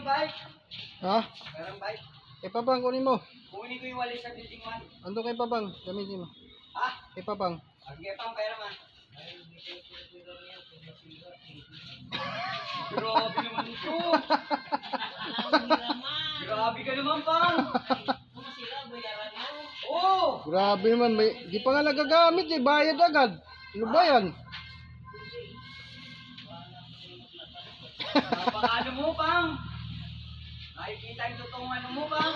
ng bike. Ha? Pera ng bike. Kay Papang, kunin mo. Kunin ko yung walis sa building 1. Ando kay Papang, gamitin mo. Ha? Kay Papang. Sige pang pera man. Grabe naman ito. Grabe ka naman, pang. Oo. Grabe naman, may, di pa nga nagagamit eh, bayad agad. Ano ba yan? Napakano mo, pang. Nakikita yung totoong ano mo, pang.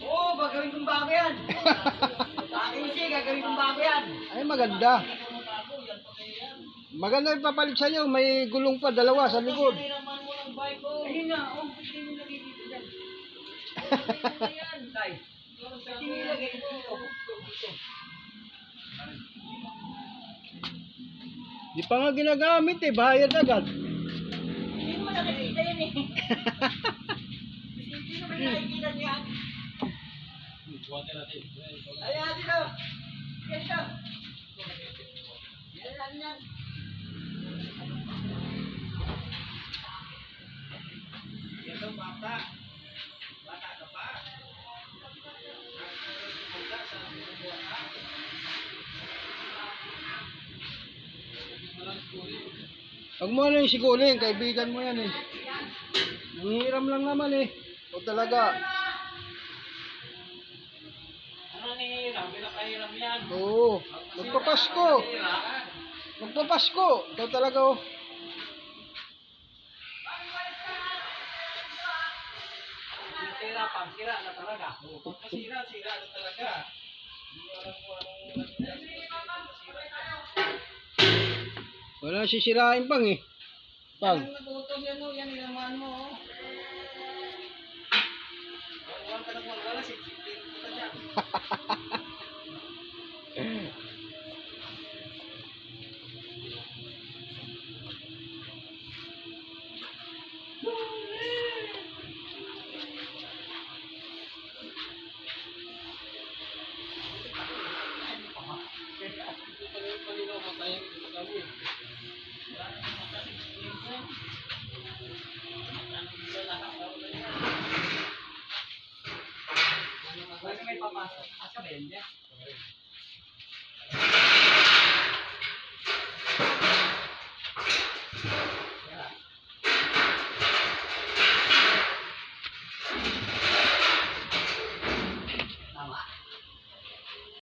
Oo, gagawin kong bago yan. Akin siya, gagawin kong bago yan. Ay, maganda. Maganda yung papalit sa'yo, may gulong pa, dalawa sa likod. Ayun nga, hindi mo lagay dito dyan. Tay, hindi mo lagay dito. Di pa nga ginagamit eh, bayad agad. Hindi mo nakikita yan eh. Hindi naman nakikita niyan. Ay, ate daw. Yan daw. Yan lang yan. Yan daw, bata. Bata ka pa. Pag mo ano yung sigulin, kaibigan mo yan eh. Nangihiram lang naman eh. O talaga. Ano nangihiram? Pinakahiram yan. Oo. Magpapasko. Magpapasko. Ikaw talaga oh. Sira, pang sira na talaga. Pag masira, sira na talaga. Hindi ko alam kung anong Wala sisirain pang eh. Pang. Yan ang nagutom yan o, yan ilaman mo o. Huwag ka nang wala, siksik-tik ka dyan. May papasok. Asa ba yan?